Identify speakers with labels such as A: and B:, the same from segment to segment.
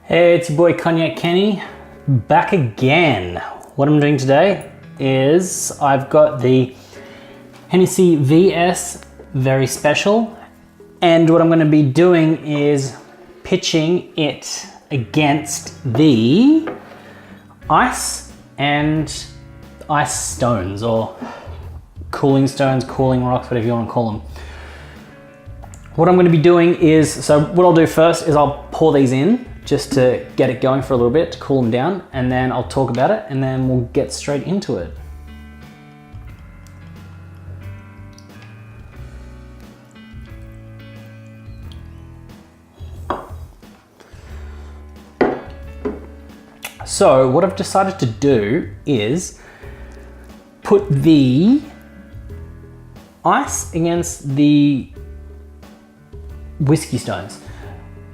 A: Hey, it's your boy Cognac Kenny, back again. What I'm doing today is I've got the Hennessy VS Very Special, and what I'm going to be doing is pitching it against the ice and ice stones, or cooling stones, cooling rocks, whatever you want to call them. What I'm going to be doing is, so what I'll do first is I'll pour these in just to get it going for a little bit, to cool them down, and then I'll talk about it, and then we'll get straight into it. So what I've decided to do is put the ice against the whiskey stones.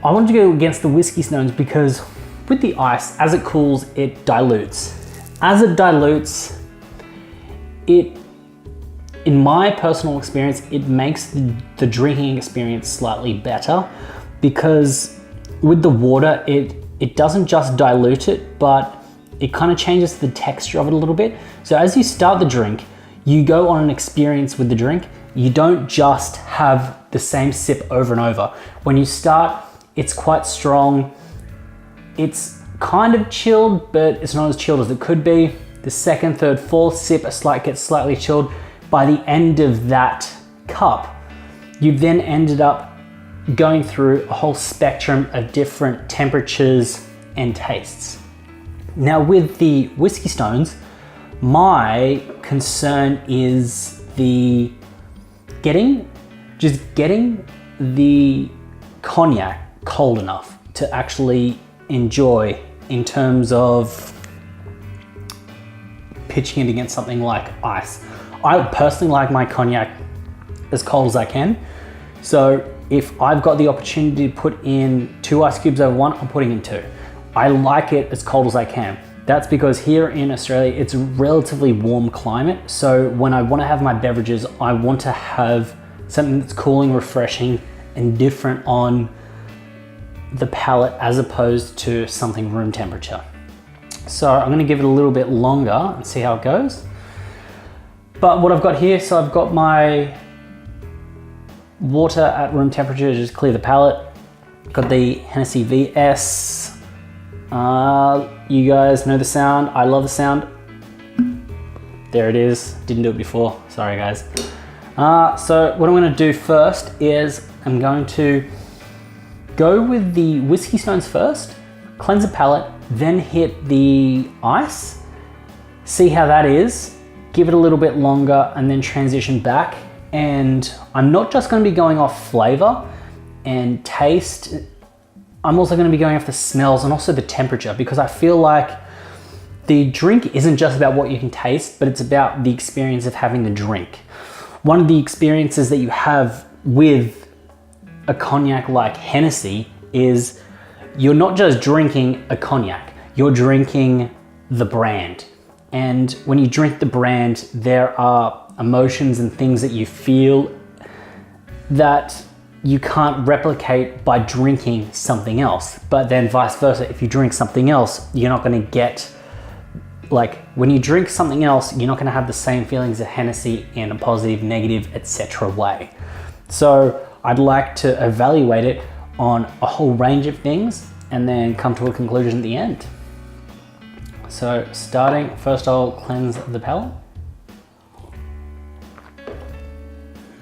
A: I wanted to go against the whiskey stones because with the ice, as it cools, it dilutes. As it dilutes, in my personal experience, it makes the drinking experience slightly better, because with the water, it doesn't just dilute it, but it kind of changes the texture of it a little bit. So as you start the drink, you go on an experience with the drink. You don't just have the same sip over and over. When you start, it's quite strong. It's kind of chilled, but it's not as chilled as it could be. The second, third, fourth sip gets slightly chilled. By the end of that cup, you've then ended up going through a whole spectrum of different temperatures and tastes. Now with the whiskey stones, my concern is getting the cognac cold enough to actually enjoy, in terms of pitching it against something like ice. I personally like my cognac as cold as I can. So if I've got the opportunity to put in 2 ice cubes over one, I'm putting in 2. I like it as cold as I can. That's because here in Australia, it's a relatively warm climate. So when I want to have my beverages, I want to have something that's cooling, refreshing, and different on the palate as opposed to something room temperature. So I'm going to give it a little bit longer and see how it goes. But what I've got here, so I've got my water at room temperature to just clear the palate. Got the Hennessy VS. You guys know the sound. I love the sound. There it is. Didn't do it before. Sorry guys. So what I'm going to do first is I'm going to go with the whiskey stones first, cleanse the palate, then hit the ice, see how that is, give it a little bit longer, and then transition back. And I'm not just going to be going off flavor and taste, I'm also going to be going off the smells and also the temperature, because I feel like the drink isn't just about what you can taste, but it's about the experience of having the drink. One of the experiences that you have with a cognac like Hennessy is you're not just drinking a cognac, you're drinking the brand. And when you drink the brand, there are emotions and things that you feel that you can't replicate by drinking something else. But then vice versa, if you drink something else, you're not going to get, like, when you drink something else, you're not going to have the same feelings of Hennessy in a positive, negative, etc. way. So I'd like to evaluate it on a whole range of things and then come to a conclusion at the end. So starting, first I'll cleanse the palate.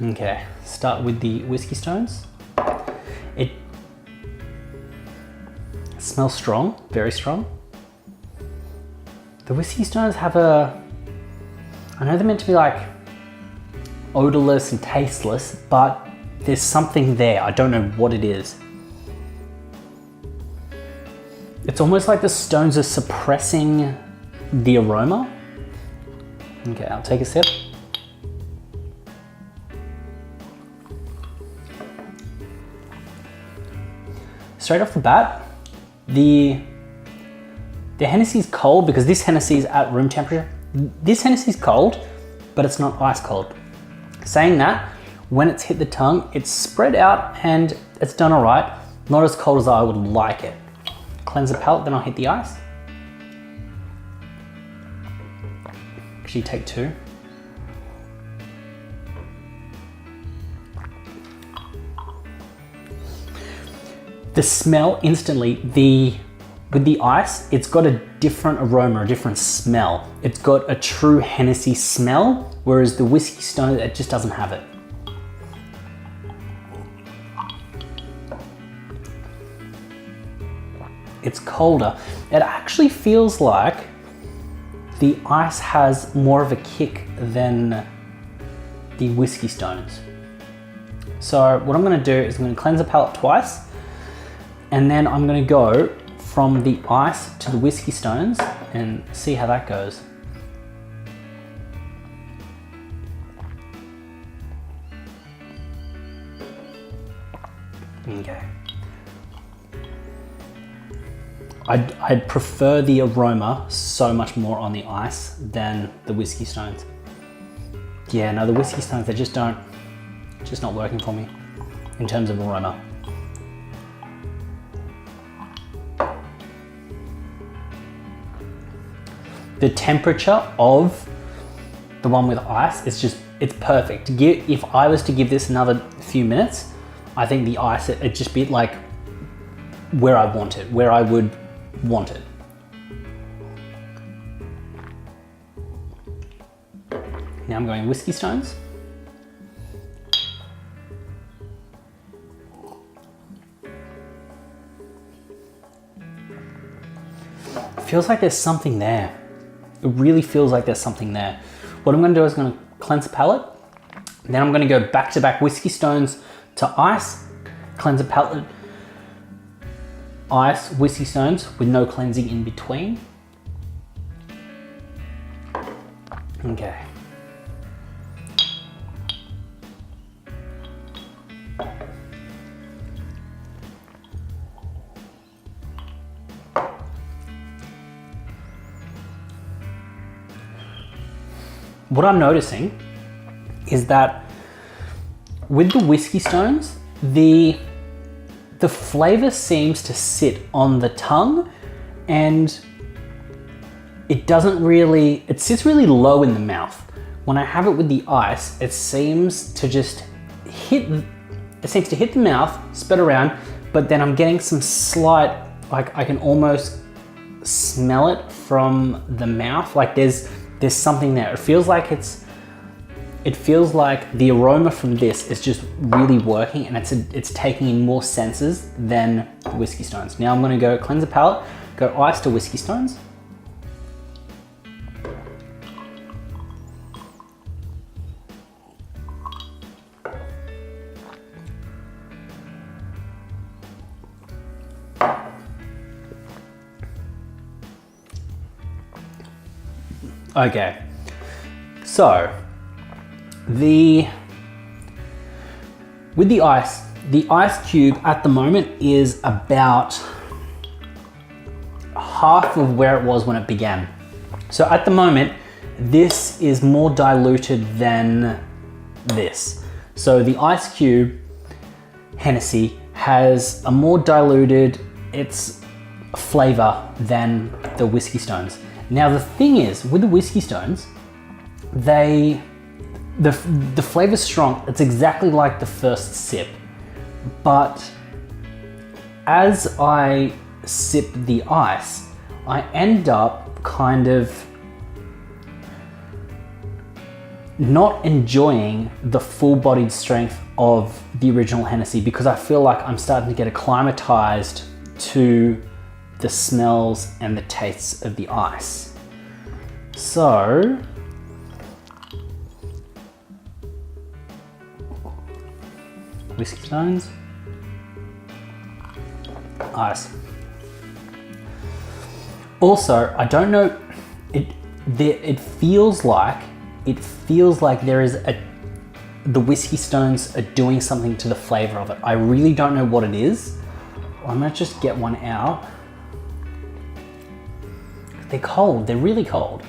A: Okay, start with the whiskey stones. It smells strong, very strong. The whiskey stones have I know they're meant to be like odorless and tasteless, but there's something there. I don't know what it is. It's almost like the stones are suppressing the aroma. Okay, I'll take a sip. Straight off the bat, the Hennessy's cold, because this Hennessy is at room temperature. This Hennessy's cold, but it's not ice cold. Saying that, when it's hit the tongue, it's spread out and it's done all right. Not as cold as I would like it. cleanse the palate, then I'll hit the ice. Actually take 2. The smell instantly, with the ice, it's got a different aroma, a different smell. It's got a true Hennessy smell, whereas the whiskey stone, it just doesn't have it. It's colder. It actually feels like the ice has more of a kick than the whiskey stones. So what I'm gonna do is I'm gonna cleanse the palate twice, and then I'm gonna go from the ice to the whiskey stones and see how that goes. Okay. I'd prefer the aroma so much more on the ice than the whiskey stones. Yeah, no, the whiskey stones, they just not working for me in terms of aroma. The temperature of the one with ice is just, it's perfect. If I was to give this another few minutes, I think the ice, it'd just be like where I want it, where I would want it. Now I'm going whiskey stones. Feels like there's something there. It really feels like there's something there. What I'm gonna do is I'm gonna cleanse the palate. Then I'm gonna go back to back whiskey stones to ice, cleanse the palate, ice, whiskey stones with no cleansing in between. Okay. What I'm noticing is that with the whiskey stones, the flavor seems to sit on the tongue, and it sits really low in the mouth. When I have it with the ice, it seems to just hit the mouth, spread around, but then I'm getting some slight, like I can almost smell it from the mouth. Like there's something there. It feels like the aroma from this is just really working, and it's taking in more senses than the whiskey stones. Now I'm gonna go cleanse the palate, go ice to whiskey stones. Okay, so with the ice cube at the moment is about half of where it was when it began. So at the moment, this is more diluted than this. So the ice cube Hennessy has a more diluted flavor than the whiskey stones. Now the thing is, with the whiskey stones, the flavor's strong. It's exactly like the first sip, but as I sip the ice, I end up kind of not enjoying the full-bodied strength of the original Hennessy, because I feel like I'm starting to get acclimatized to the smells and the tastes of the ice. So whiskey stones, ice. Also, I don't know, it feels like there is the whiskey stones are doing something to the flavor of it. I really don't know what it is. I'm gonna just get one out. They're cold, they're really cold.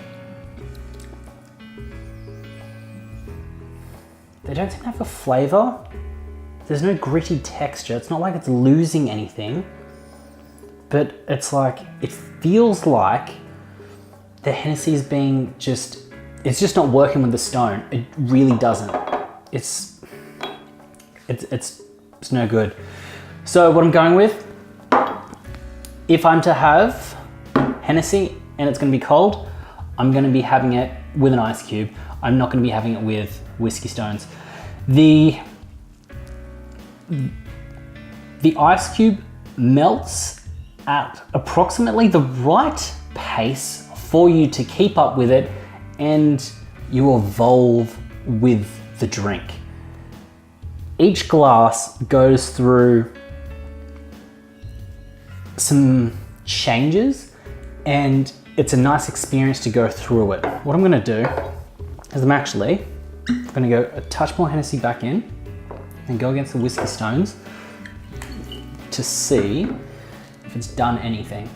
A: They don't seem to have a flavor. There's no gritty texture. It's not like it's losing anything. but it's like, it feels like the Hennessy is being it's just not working with the stone. It really doesn't. It's no good. So what I'm going with, if I'm to have Hennessy and it's gonna be cold, I'm gonna be having it with an ice cube. I'm not gonna be having it with whiskey stones. The ice cube melts at approximately the right pace for you to keep up with it, and you evolve with the drink. Each glass goes through some changes, and it's a nice experience to go through it. What I'm gonna do is I'm gonna go a touch more Hennessy back in and go against the whiskey stones to see if it's done anything.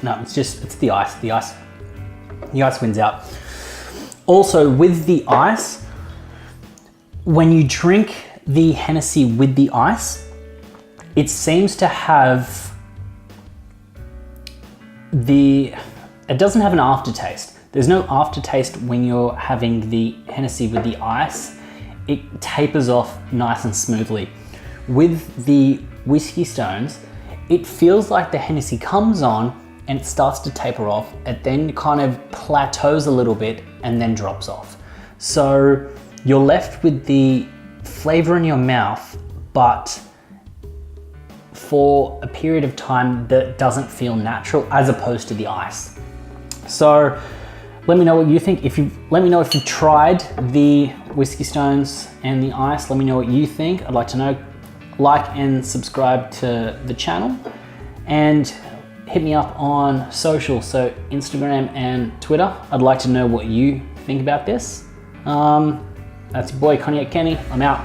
A: No, it's the ice. The ice wins out. Also, with the ice, when you drink the Hennessy with the ice, it seems to have it doesn't have an aftertaste. There's no aftertaste when you're having the Hennessy with the ice. It tapers off nice and smoothly. With the whiskey stones, it feels like the Hennessy comes on and it starts to taper off. It then kind of plateaus a little bit and then drops off. So you're left with the flavor in your mouth, but for a period of time that doesn't feel natural, as opposed to the ice. So let me know what you think. Let me know if you've tried the whiskey stones and the ice. Let me know what you think. I'd like to know. Like and subscribe to the channel, and hit me up on social, so Instagram and Twitter. I'd like to know what you think about this. That's your boy Cognac Kenny. I'm out.